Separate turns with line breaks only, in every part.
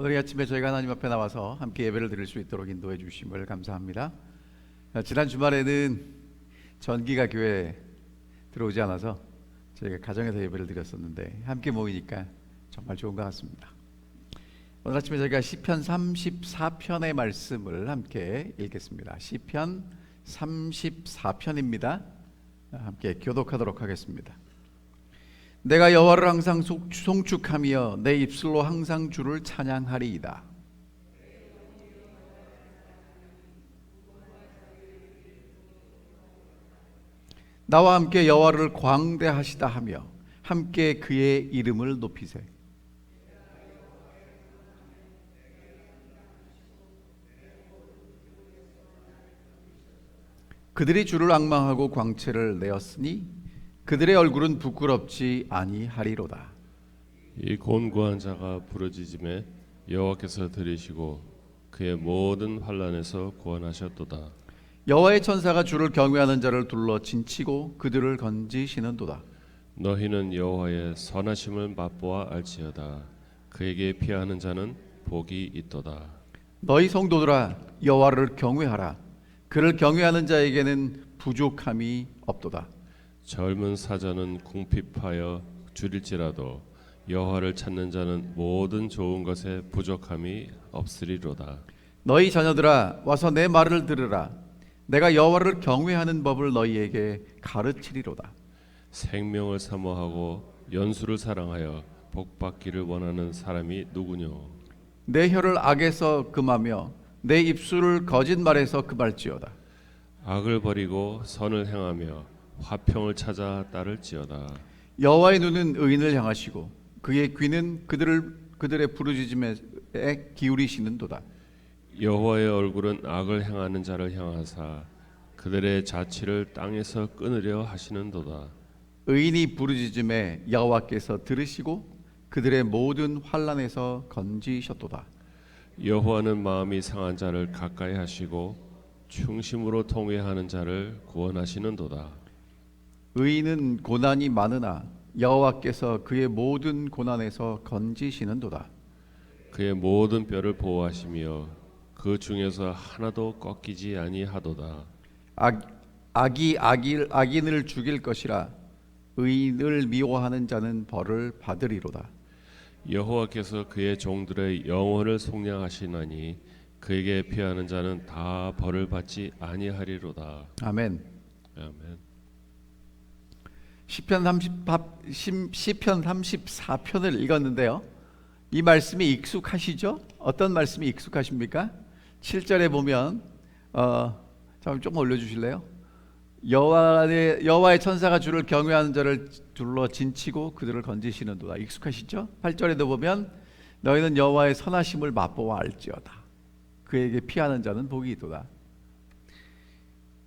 오늘 이 아침에 저희가 하나님 앞에 나와서 함께 예배를 드릴 수 있도록 인도해 주심을 감사합니다. 지난 주말에는 전기가 교회에 들어오지 않아서 저희가 가정에서 예배를 드렸었는데 함께 모이니까 정말 좋은 것 같습니다. 오늘 아침에 저희가 시편 34편의 말씀을 함께 읽겠습니다. 시편 34편입니다. 함께 교독하도록 하겠습니다. 내가 여호와를 항상 송축하며 내 입술로 항상 주를 찬양하리이다. 나와 함께 여호와를 광대하시다 하며 함께 그의 이름을 높이세. 그들이 주를 앙망하고 광채를 내었으니 그들의 얼굴은 부끄럽지 아니하리로다.
이 곤고한 자가 부르짖음에 여호와께서 들으시고 그의 모든 환난에서 구원하셨도다.
여호와의 천사가 주를 경외하는 자를 둘러 진치고 그들을 건지시는도다.
너희는 여호와의 선하심을 맛보아 알지어다. 그에게 피하는 자는 복이 있도다.
너희 성도들아 여호와를 경외하라. 그를 경외하는 자에게는 부족함이 없도다.
젊은 사자는 궁핍하여 줄일지라도 여호와를 찾는 자는 모든 좋은 것에 부족함이 없으리로다.
너희 자녀들아 와서 내 말을 들으라. 내가 여호와를 경외하는 법을 너희에게 가르치리로다.
생명을 사모하고 연수를 사랑하여 복받기를 원하는 사람이 누구뇨?
내 혀를 악에서 금하며 내 입술을 거짓말에서 금할지어다.
악을 버리고 선을 행하며 화평을 찾아 따를지어다.
여호와의 눈은 의인을 향하시고 그의 귀는 그들의 부르짖음에 기울이시는도다.
여호와의 얼굴은 악을 행하는 자를 향하사 그들의 자취를 땅에서 끊으려 하시는도다.
의인이 부르짖음에 여호와께서 들으시고 그들의 모든 환난에서 건지셨도다.
여호와는 마음이 상한 자를 가까이 하시고 충심으로 통회하는 자를 구원하시는도다.
의인은 고난이 많으나 여호와께서 그의 모든 고난에서 건지시는도다.
그의 모든 뼈를 보호하시며 그 중에서 하나도 꺾이지 아니하도다.
악인을 죽일 것이라 의인을 미워하는 자는 벌을 받으리로다.
여호와께서 그의 종들의 영혼을 속량하시나니 그에게 피하는 자는 다 벌을 받지 아니하리로다.
아멘.
아멘.
시편 34편을 읽었는데요. 이 말씀이 익숙하시죠? 어떤 말씀이 익숙하십니까? 7절에 보면 잠깐 조금 올려주실래요? 여호와의 천사가 주를 경외하는 자를 둘러 진치고 그들을 건지시는도다. 익숙하시죠? 8절에도 보면 너희는 여호와의 선하심을 맛보아 알지어다. 그에게 피하는 자는 복이 있도다.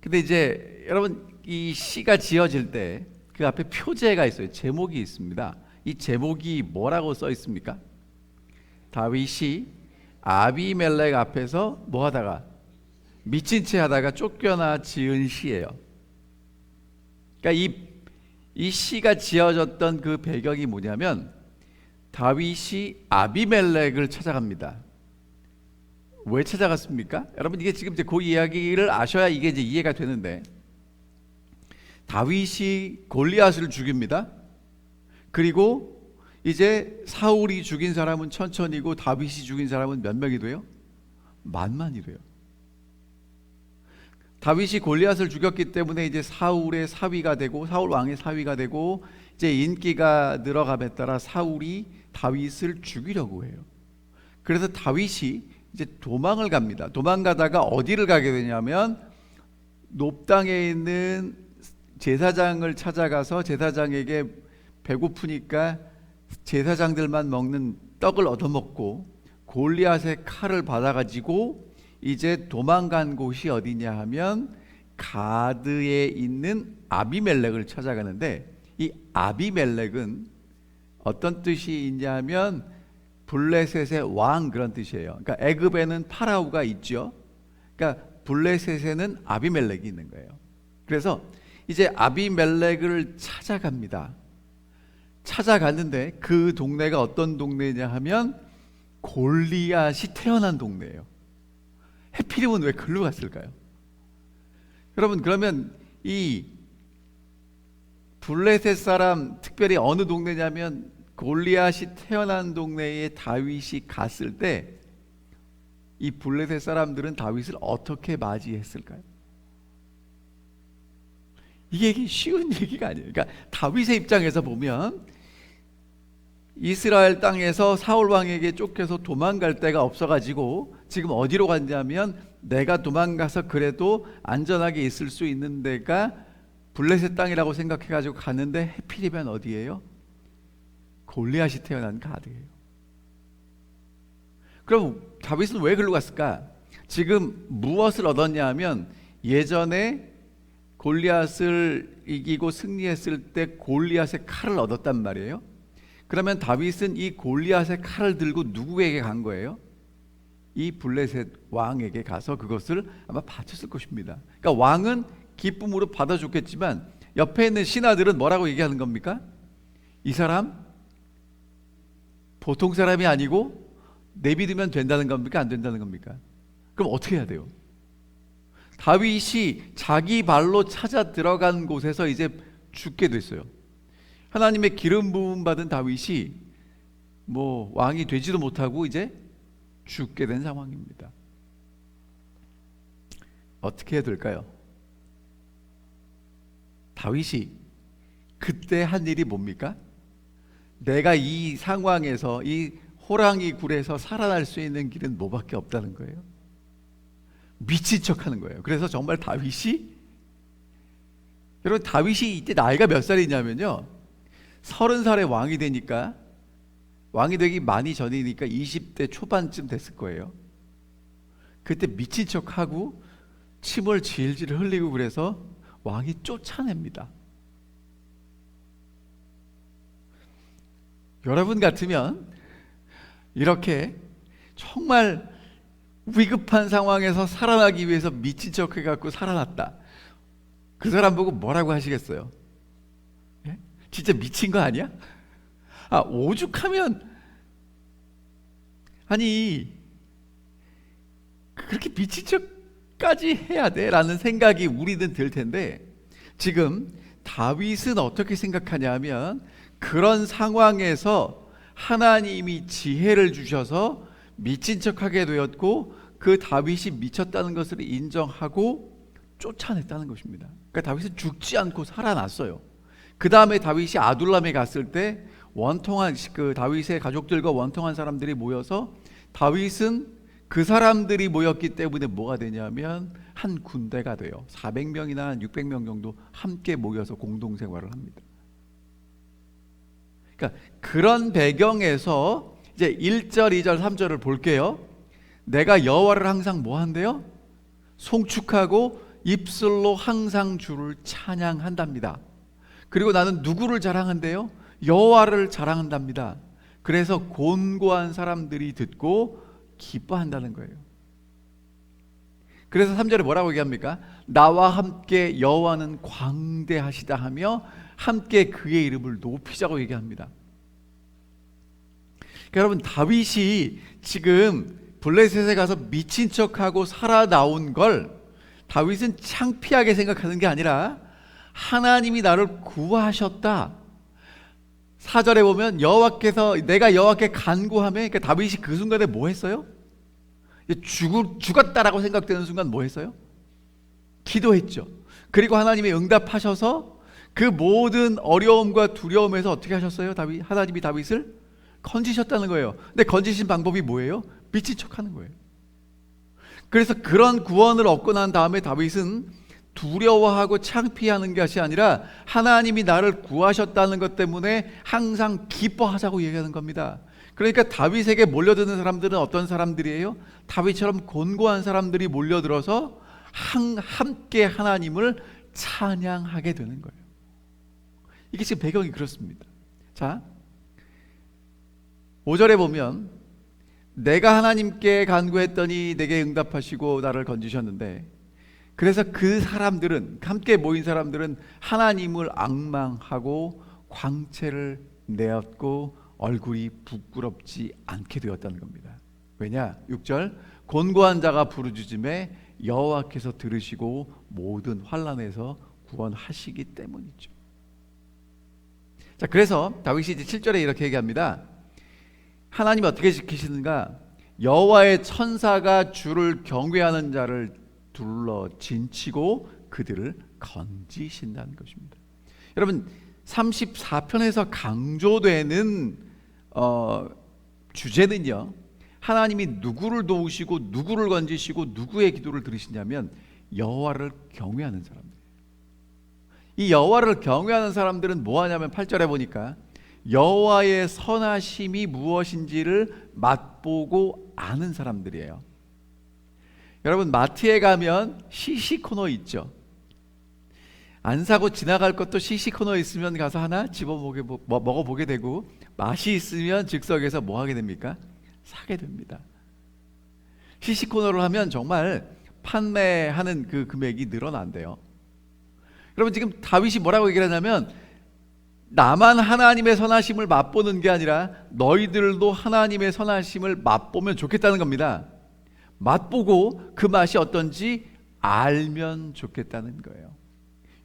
근데 이제 여러분 이 시가 지어질 때 그 앞에 표제가 있어요. 제목이 있습니다. 이 제목이 뭐라고 써 있습니까? 다윗이 아비멜렉 앞에서 뭐 하다가 미친 채 하다가 쫓겨나 지은 시예요. 그러니까 이 시가 지어졌던 그 배경이 뭐냐면 다윗이 아비멜렉을 찾아갑니다. 왜 찾아갔습니까? 여러분 이게 지금 이제 그 이야기를 아셔야 이게 이제 이해가 되는데 다윗이 골리앗을 죽입니다. 그리고 이제 사울이 죽인 사람은 천천히고 다윗이 죽인 사람은 몇 명이 돼요? 만만이래요. 다윗이 골리앗을 죽였기 때문에 이제 사울의 사위가 되고 사울 왕의 사위가 되고 이제 인기가 늘어감에 따라 사울이 다윗을 죽이려고 해요. 그래서 다윗이 이제 도망을 갑니다. 도망가다가 어디를 가게 되냐면 높당에 있는 제사장을 찾아가서 제사장에게 배고프니까 제사장들만 먹는 떡을 얻어먹고 골리앗의 칼을 받아가지고 이제 도망간 곳이 어디냐 하면 가드에 있는 아비멜렉을 찾아가는데 이 아비멜렉은 어떤 뜻이 있냐면 블레셋의 왕 그런 뜻이에요. 그러니까 애굽에는 파라오가 있죠. 그러니까 블레셋에는 아비멜렉이 있는 거예요. 그래서 이제 아비멜렉을 찾아갑니다. 찾아갔는데 그 동네가 어떤 동네냐 하면 골리앗이 태어난 동네예요. 해필이면 왜 글로 갔을까요? 여러분, 그러면 이 블레셋 사람, 특별히 어느 동네냐면 골리앗이 태어난 동네에 다윗이 갔을 때 이 블레셋 사람들은 다윗을 어떻게 맞이했을까요? 이게 쉬운 얘기가 아니에요. 그러니까 다윗의 입장에서 보면 이스라엘 땅에서 사울 왕에게 쫓겨서 도망갈 데가 없어가지고 지금 어디로 갔냐면 내가 도망가서 그래도 안전하게 있을 수 있는 데가 블레셋 땅이라고 생각해가지고 갔는데 해필이면 어디예요? 골리앗이 태어난 가드예요. 그럼 다윗은 왜 글로 갔을까? 지금 무엇을 얻었냐 하면 예전에 골리앗을 이기고 승리했을 때 골리앗의 칼을 얻었단 말이에요. 그러면 다윗은 이 골리앗의 칼을 들고 누구에게 간 거예요? 이 블레셋 왕에게 가서 그것을 아마 바쳤을 것입니다. 그러니까 왕은 기쁨으로 받아줬겠지만 옆에 있는 신하들은 뭐라고 얘기하는 겁니까? 이 사람 보통 사람이 아니고 내비두면 된다는 겁니까? 안 된다는 겁니까? 그럼 어떻게 해야 돼요? 다윗이 자기 발로 찾아 들어간 곳에서 이제 죽게 됐어요. 하나님의 기름 부음 받은 다윗이 뭐 왕이 되지도 못하고 이제 죽게 된 상황입니다. 어떻게 해야 될까요? 다윗이 그때 한 일이 뭡니까? 내가 이 상황에서 이 호랑이 굴에서 살아날 수 있는 길은 뭐밖에 없다는 거예요. 미친 척하는 거예요. 그래서 정말 다윗이, 여러분 다윗이 이때 나이가 몇 살이냐면요 30살에 왕이 되니까, 왕이 되기 많이 전이니까 20대 초반쯤 됐을 거예요. 그때 미친 척하고 침을 질질 흘리고 그래서 왕이 쫓아냅니다. 여러분 같으면 이렇게 정말 위급한 상황에서 살아나기 위해서 미친 척 해갖고 살아났다. 그 사람 보고 뭐라고 하시겠어요? 예? 진짜 미친 거 아니야? 오죽하면, 아니 그렇게 미친 척까지 해야 돼? 라는 생각이 우리는 들 텐데, 지금 다윗은 어떻게 생각하냐 하면 그런 상황에서 하나님이 지혜를 주셔서 미친 척하게 되었고 그 다윗이 미쳤다는 것을 인정하고 쫓아냈다는 것입니다. 그러니까 다윗은 죽지 않고 살아났어요. 그 다음에 다윗이 아둘람에 갔을 때 원통한 그 다윗의 가족들과 원통한 사람들이 모여서, 다윗은 그 사람들이 모였기 때문에 뭐가 되냐면 한 군대가 돼요. 400명이나 한 600명 정도 함께 모여서 공동생활을 합니다. 그러니까 그런 배경에서 이제 1절, 2절, 3절을 볼게요. 내가 여호와를 항상 뭐 한대요? 송축하고 입술로 항상 주를 찬양한답니다. 그리고 나는 누구를 자랑한대요? 여호와를 자랑한답니다. 그래서 곤고한 사람들이 듣고 기뻐한다는 거예요. 그래서 3절에 뭐라고 얘기합니까? 나와 함께 여호와는 광대하시다 하며 함께 그의 이름을 높이자고 얘기합니다. 그러니까 여러분, 다윗이 지금 블레셋에 가서 미친 척하고 살아나온 걸 다윗은 창피하게 생각하는 게 아니라 하나님이 나를 구하셨다. 4절에 보면 여호와께서, 내가 여호와께 간구하며, 그러니까 다윗이 그 순간에 뭐 했어요? 죽었다라고 생각되는 순간 뭐 했어요? 기도했죠. 그리고 하나님이 응답하셔서 그 모든 어려움과 두려움에서 어떻게 하셨어요? 하나님이 다윗을 건지셨다는 거예요. 근데 건지신 방법이 뭐예요? 미친 척하는 거예요. 그래서 그런 구원을 얻고 난 다음에 다윗은 두려워하고 창피하는 것이 아니라 하나님이 나를 구하셨다는 것 때문에 항상 기뻐하자고 얘기하는 겁니다. 그러니까 다윗에게 몰려드는 사람들은 어떤 사람들이에요? 다윗처럼 곤고한 사람들이 몰려들어서 함께 하나님을 찬양하게 되는 거예요. 이게 지금 배경이 그렇습니다. 자, 5절에 보면 내가 하나님께 간구했더니 내게 응답하시고 나를 건지셨는데, 그래서 그 사람들은, 함께 모인 사람들은 하나님을 앙망하고 광채를 내었고 얼굴이 부끄럽지 않게 되었다는 겁니다. 왜냐? 6절 곤고한 자가 부르짖음에 여호와께서 들으시고 모든 환난에서 구원하시기 때문이죠. 자, 그래서 다윗이 이제 7절에 이렇게 얘기합니다. 하나님이 어떻게 지키시는가? 여호와의 천사가 주를 경외하는 자를 둘러 진치고 그들을 건지신다는 것입니다. 여러분 34편에서 강조되는 주제는요, 하나님이 누구를 도우시고 누구를 건지시고 누구의 기도를 들으시냐면 여호와를 경외하는 사람들. 이 여호와를 경외하는 사람들은 뭐 하냐면 8절에 보니까 여호와의 선하심이 무엇인지를 맛보고 아는 사람들이에요. 여러분 마트에 가면 시시 코너 있죠. 안 사고 지나갈 것도 시시 코너 있으면 가서 하나 먹어보게 되고, 맛이 있으면 즉석에서 뭐 하게 됩니까? 사게 됩니다. 시시 코너를 하면 정말 판매하는 그 금액이 늘어난대요. 여러분 지금 다윗이 뭐라고 얘기를 하냐면 나만 하나님의 선하심을 맛보는 게 아니라 너희들도 하나님의 선하심을 맛보면 좋겠다는 겁니다. 맛보고 그 맛이 어떤지 알면 좋겠다는 거예요.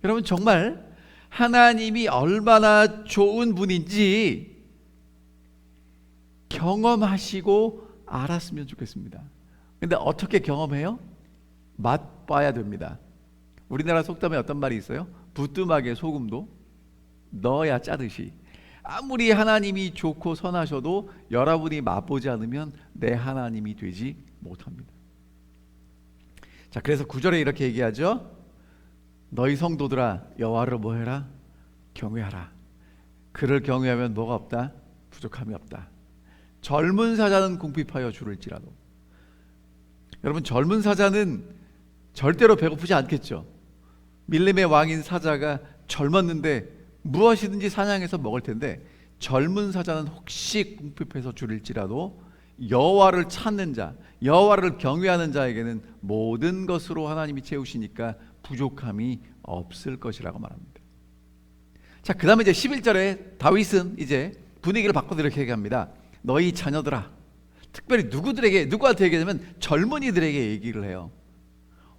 여러분 정말 하나님이 얼마나 좋은 분인지 경험하시고 알았으면 좋겠습니다. 근데 어떻게 경험해요? 맛봐야 됩니다. 우리나라 속담에 어떤 말이 있어요? 부뚜막에 소금도 넣어야 짜듯이, 아무리 하나님이 좋고 선하셔도 여러분이 맛보지 않으면 내 하나님이 되지 못합니다. 자, 그래서 9절에 이렇게 얘기하죠. 너희 성도들아 여호와를 뭐해라? 경외하라. 그를 경외하면 뭐가 없다? 부족함이 없다. 젊은 사자는 궁핍하여 줄을지라도. 여러분 젊은 사자는 절대로 배고프지 않겠죠. 밀림의 왕인 사자가 젊었는데 무엇이든지 사냥해서 먹을 텐데, 젊은 사자는 혹시 궁핍해서 줄일지라도 여호와를 찾는 자, 여호와를 경외하는 자에게는 모든 것으로 하나님이 채우시니까 부족함이 없을 것이라고 말합니다. 자, 그 다음에 이제 11절에 다윗은 이제 분위기를 바꿔서 이렇게 얘기합니다. 너희 자녀들아, 특별히 누구한테 얘기하냐면 젊은이들에게 얘기를 해요.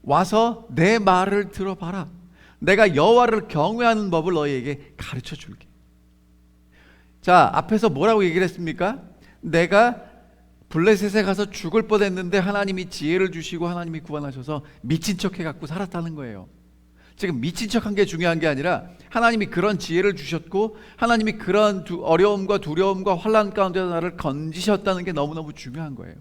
와서 내 말을 들어봐라. 내가 여호와를 경외하는 법을 너희에게 가르쳐 줄게. 자, 앞에서 뭐라고 얘기를 했습니까? 내가 블레셋에 가서 죽을 뻔했는데 하나님이 지혜를 주시고 하나님이 구원하셔서 미친 척 해갖고 살았다는 거예요. 지금 미친 척한 게 중요한 게 아니라 하나님이 그런 지혜를 주셨고 하나님이 그런 어려움과 두려움과 환난 가운데 나를 건지셨다는 게 너무너무 중요한 거예요.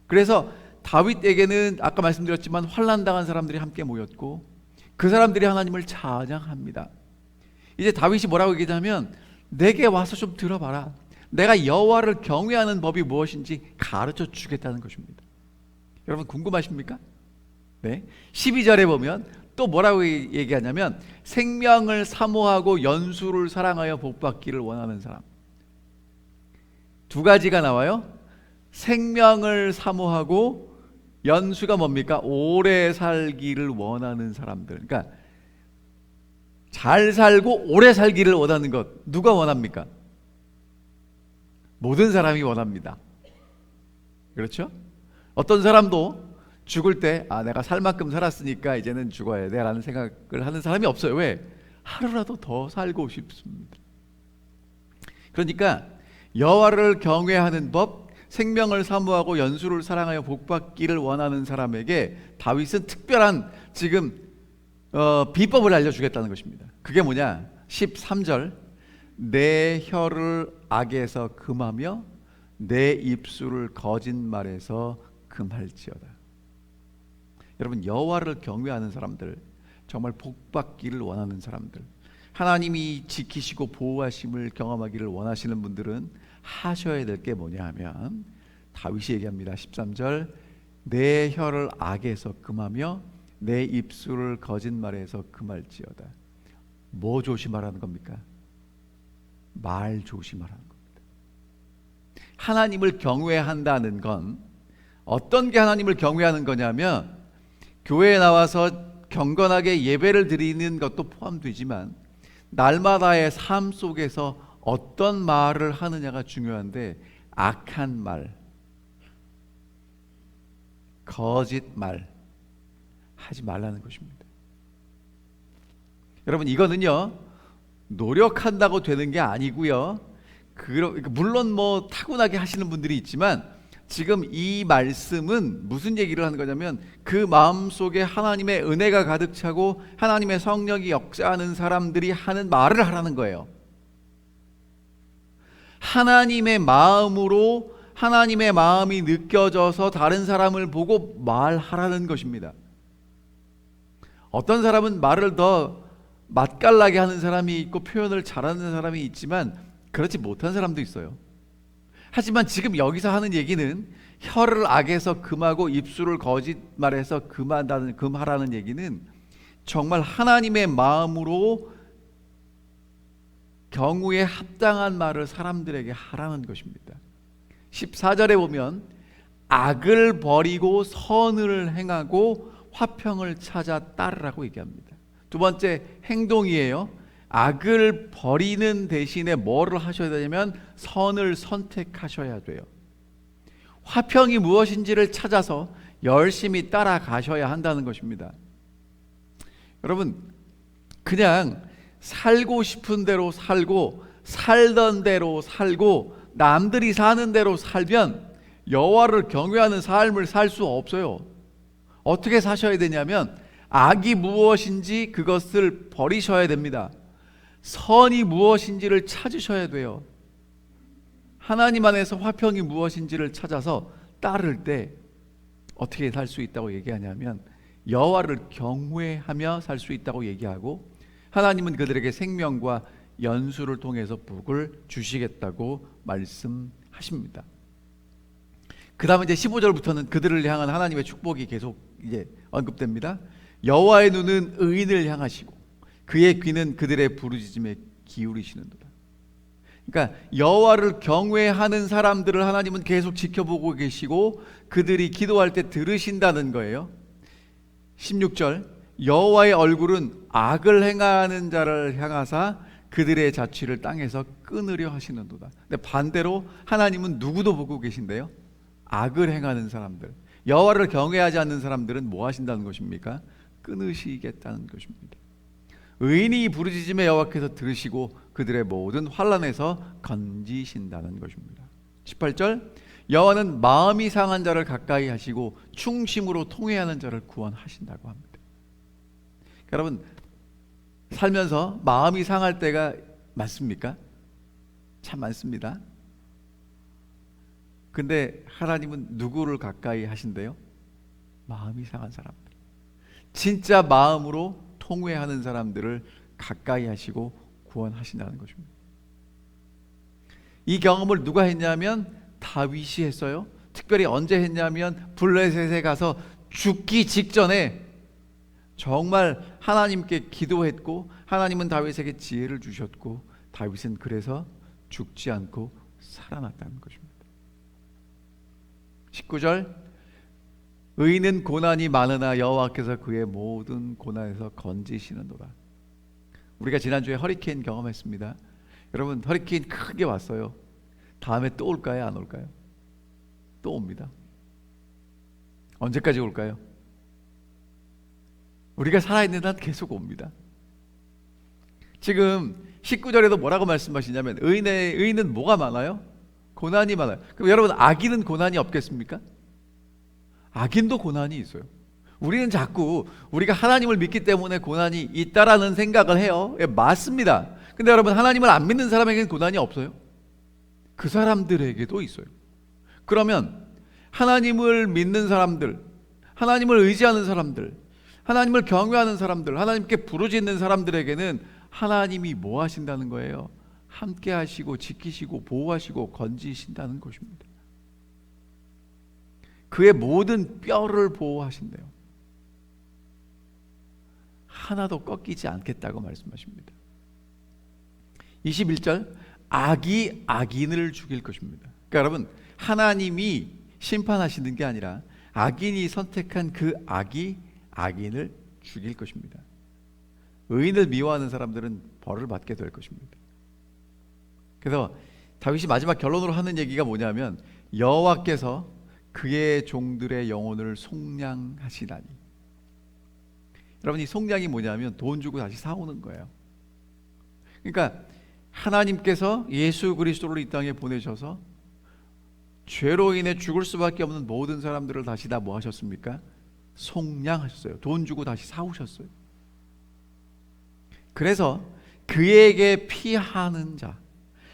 그래서 다윗에게는 아까 말씀드렸지만 환난 당한 사람들이 함께 모였고 그 사람들이 하나님을 찬양합니다. 이제 다윗이 뭐라고 얘기하냐면 내게 와서 좀 들어봐라. 내가 여호와를 경외하는 법이 무엇인지 가르쳐 주겠다는 것입니다. 여러분 궁금하십니까? 네. 12절에 보면 또 뭐라고 얘기하냐면 생명을 사모하고 연수를 사랑하여 복받기를 원하는 사람. 두 가지가 나와요. 생명을 사모하고 연수가 뭡니까? 오래 살기를 원하는 사람들. 그러니까 잘 살고 오래 살기를 원하는 것 누가 원합니까? 모든 사람이 원합니다. 그렇죠? 어떤 사람도 죽을 때 내가 살 만큼 살았으니까 이제는 죽어야 돼 라는 생각을 하는 사람이 없어요. 왜? 하루라도 더 살고 싶습니다. 그러니까 여호와를 경외하는 법, 생명을 사모하고 연수를 사랑하여 복받기를 원하는 사람에게 다윗은 특별한 지금 비법을 알려주겠다는 것입니다. 그게 뭐냐? 13절 내 혀를 악에서 금하며 내 입술을 거짓말에서 금할지어다. 여러분 여호와를 경외하는 사람들, 정말 복받기를 원하는 사람들, 하나님이 지키시고 보호하심을 경험하기를 원하시는 분들은 하셔야 될 게 뭐냐 하면 다윗이 얘기합니다. 13절 내 혀를 악에서 금하며 내 입술을 거짓말에서 금할지어다. 뭐 조심하라는 겁니까? 말 조심하라는 겁니다. 하나님을 경외한다는 건 어떤 게 하나님을 경외하는 거냐면 교회에 나와서 경건하게 예배를 드리는 것도 포함되지만 날마다의 삶 속에서 어떤 말을 하느냐가 중요한데 악한 말, 거짓말 하지 말라는 것입니다. 여러분, 이거는요 노력한다고 되는 게 아니고요. 물론 뭐 타고나게 하시는 분들이 있지만 지금 이 말씀은 무슨 얘기를 하는 거냐면 그 마음속에 하나님의 은혜가 가득 차고 하나님의 성령이 역사하는 사람들이 하는 말을 하라는 거예요. 하나님의 마음으로 하나님의 마음이 느껴져서 다른 사람을 보고 말하라는 것입니다. 어떤 사람은 말을 더 맛깔나게 하는 사람이 있고 표현을 잘하는 사람이 있지만 그렇지 못한 사람도 있어요. 하지만 지금 여기서 하는 얘기는 혀를 악에서 금하고 입술을 거짓말해서 금하라는 얘기는 정말 하나님의 마음으로 경우에 합당한 말을 사람들에게 하라는 것입니다. 14절에 보면 악을 버리고 선을 행하고 화평을 찾아 따르라고 얘기합니다. 두 번째 행동이에요. 악을 버리는 대신에 뭐를 하셔야 되냐면 선을 선택하셔야 돼요. 화평이 무엇인지를 찾아서 열심히 따라가셔야 한다는 것입니다. 여러분, 그냥 살고 싶은 대로 살고 살던 대로 살고 남들이 사는 대로 살면 여호와를 경외하는 삶을 살 수 없어요. 어떻게 사셔야 되냐면 악이 무엇인지 그것을 버리셔야 됩니다. 선이 무엇인지를 찾으셔야 돼요. 하나님 안에서 화평이 무엇인지를 찾아서 따를 때 어떻게 살 수 있다고 얘기하냐면 여호와를 경외하며 살 수 있다고 얘기하고 하나님은 그들에게 생명과 연수를 통해서 복을 주시겠다고 말씀하십니다. 그 다음에 이제 15절부터는 그들을 향한 하나님의 축복이 계속 이제 언급됩니다. 여호와의 눈은 의인을 향하시고 그의 귀는 그들의 부르짖음에 기울이시는도다. 그러니까 여호와를 경외하는 사람들을 하나님은 계속 지켜보고 계시고 그들이 기도할 때 들으신다는 거예요. 16절 여호와의 얼굴은 악을 행하는 자를 향하사 그들의 자취를 땅에서 끊으려 하시는도다. 근데 반대로 하나님은 누구도 보고 계신데요? 악을 행하는 사람들, 여호와를 경외하지 않는 사람들은 뭐 하신다는 것입니까? 끊으시겠다는 것입니다. 의인이 부르짖음에 여호와께서 들으시고 그들의 모든 환난에서 건지신다는 것입니다. 18절 여호와는 마음이 상한 자를 가까이 하시고 충심으로 통회하는 자를 구원하신다고 합니다. 여러분, 살면서 마음이 상할 때가 많습니까? 참 많습니다. 근데 하나님은 누구를 가까이 하신대요? 마음이 상한 사람들, 진짜 마음으로 통회하는 사람들을 가까이 하시고 구원하신다는 것입니다. 이 경험을 누가 했냐면 다윗이 했어요. 특별히 언제 했냐면 블레셋에 가서 죽기 직전에 정말 하나님께 기도했고 하나님은 다윗에게 지혜를 주셨고 다윗은 그래서 죽지 않고 살아났다는 것입니다. 19절 의인은 고난이 많으나 여호와께서 그의 모든 고난에서 건지시는도다. 우리가 지난주에 허리케인 경험했습니다. 여러분, 허리케인 크게 왔어요. 다음에 또 올까요? 안 올까요? 또 옵니다. 언제까지 올까요? 우리가 살아있는 한 계속 옵니다. 지금 19절에도 뭐라고 말씀하시냐면 의인은 뭐가 많아요? 고난이 많아요. 그럼 여러분, 악인은 고난이 없겠습니까? 악인도 고난이 있어요. 우리는 자꾸 우리가 하나님을 믿기 때문에 고난이 있다라는 생각을 해요. 예, 맞습니다. 근데 여러분, 하나님을 안 믿는 사람에게는 고난이 없어요? 그 사람들에게도 있어요. 그러면 하나님을 믿는 사람들, 하나님을 의지하는 사람들, 하나님을 경외하는 사람들, 하나님께 부르짖는 사람들에게는 하나님이 뭐 하신다는 거예요? 함께 하시고 지키시고 보호하시고 건지신다는 것입니다. 그의 모든 뼈를 보호하신대요. 하나도 꺾이지 않겠다고 말씀하십니다. 21절 악이 악인을 죽일 것입니다. 그러니까 여러분, 하나님이 심판하시는 게 아니라 악인이 선택한 그 악이 악인을 죽일 것입니다. 의인을 미워하는 사람들은 벌을 받게 될 것입니다. 그래서 다윗이 마지막 결론으로 하는 얘기가 뭐냐면 여호와께서 그의 종들의 영혼을 속량하시나니. 여러분, 이 속량이 뭐냐면 돈 주고 다시 사오는 거예요. 그러니까 하나님께서 예수 그리스도를 이 땅에 보내셔서 죄로 인해 죽을 수밖에 없는 모든 사람들을 다시 다 뭐 하셨습니까? 속량하셨어요. 돈 주고 다시 사오셨어요. 그래서 그에게 피하는 자,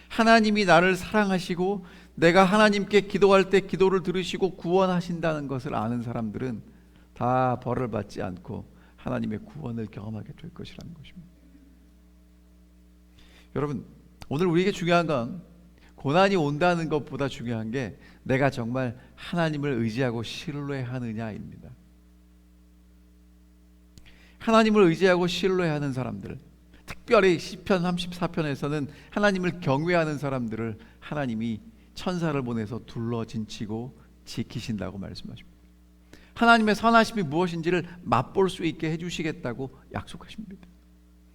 하나님이 나를 사랑하시고 내가 하나님께 기도할 때 기도를 들으시고 구원하신다는 것을 아는 사람들은 다 벌을 받지 않고 하나님의 구원을 경험하게 될 것이라는 것입니다. 여러분, 오늘 우리에게 중요한 건 고난이 온다는 것보다 중요한 게 내가 정말 하나님을 의지하고 신뢰하느냐입니다. 하나님을 의지하고 신뢰하는 사람들, 특별히 시편 34편에서는 하나님을 경외하는 사람들을 하나님이 천사를 보내서 둘러진치고 지키신다고 말씀하십니다. 하나님의 선하심이 무엇인지를 맛볼 수 있게 해주시겠다고 약속하십니다.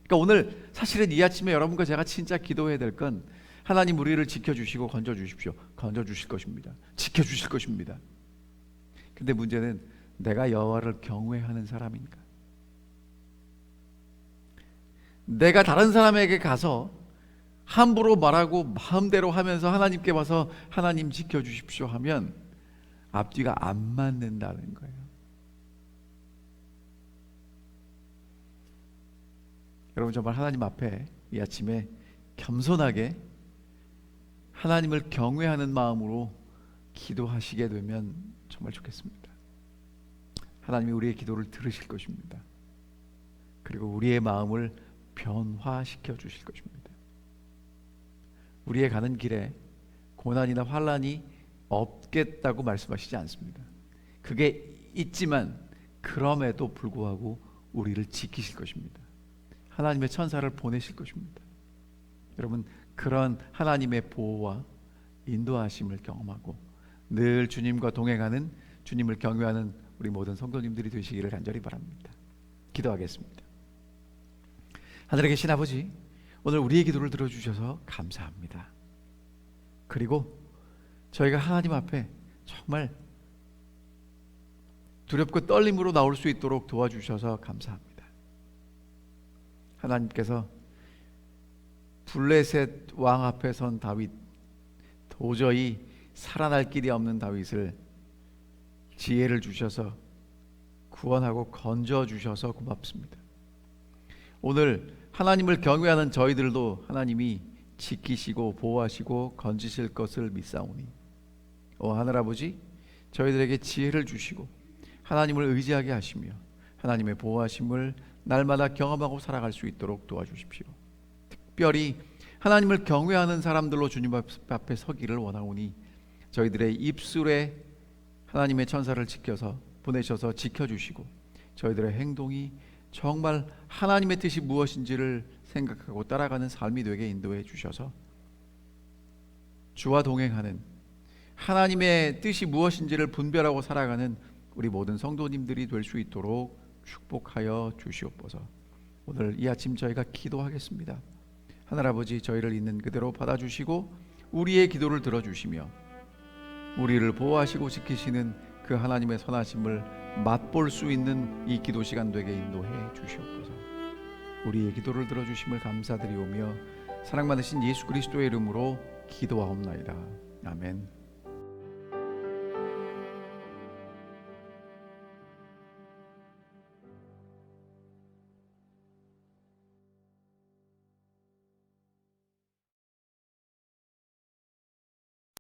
그러니까 오늘 사실은 이 아침에 여러분과 제가 진짜 기도해야 될 건 하나님 우리를 지켜주시고 건져주십시오. 건져주실 것입니다. 지켜주실 것입니다. 근데 문제는 내가 여호와를 경외하는 사람인가? 내가 다른 사람에게 가서 함부로 말하고 마음대로 하면서 하나님께 와서 하나님 지켜주십시오 하면 앞뒤가 안 맞는다는 거예요. 여러분, 정말 하나님 앞에 이 아침에 겸손하게 하나님을 경외하는 마음으로 기도하시게 되면 정말 좋겠습니다. 하나님이 우리의 기도를 들으실 것입니다. 그리고 우리의 마음을 변화시켜 주실 것입니다. 우리의 가는 길에 고난이나 환난이 없겠다고 말씀하시지 않습니다. 그게 있지만 그럼에도 불구하고 우리를 지키실 것입니다. 하나님의 천사를 보내실 것입니다. 여러분, 그런 하나님의 보호와 인도하심을 경험하고 늘 주님과 동행하는, 주님을 경외하는 우리 모든 성도님들이 되시기를 간절히 바랍니다. 기도하겠습니다. 하늘에 계신 아버지, 오늘 우리의 기도를 들어주셔서 감사합니다. 그리고 저희가 하나님 앞에 정말 두렵고 떨림으로 나올 수 있도록 도와주셔서 감사합니다. 하나님께서 블레셋 왕 앞에 선 다윗, 도저히 살아날 길이 없는 다윗을 지혜를 주셔서 구원하고 건져 주셔서 고맙습니다. 오늘 하나님을 경외하는 저희들도 하나님이 지키시고 보호하시고 건지실 것을 믿사오니, 하늘아버지, 저희들에게 지혜를 주시고 하나님을 의지하게 하시며 하나님의 보호하심을 날마다 경험하고 살아갈 수 있도록 도와주십시오. 특별히 하나님을 경외하는 사람들로 주님 앞에 서기를 원하오니 저희들의 입술에 하나님의 천사를 지켜서 보내셔서 지켜주시고 저희들의 행동이 정말 하나님의 뜻이 무엇인지를 생각하고 따라가는 삶이 되게 인도해 주셔서 주와 동행하는, 하나님의 뜻이 무엇인지를 분별하고 살아가는 우리 모든 성도님들이 될 수 있도록 축복하여 주시옵소서. 오늘 이 아침 저희가 기도하겠습니다. 하늘아버지, 저희를 있는 그대로 받아주시고 우리의 기도를 들어주시며 우리를 보호하시고 지키시는 그 하나님의 선하심을 맛볼 수 있는 이 기도 시간 되게 인도해 주시옵소서. 우리의 기도를 들어주심을 감사드리오며 사랑 많으신 예수 그리스도의 이름으로 기도하옵나이다. 아멘.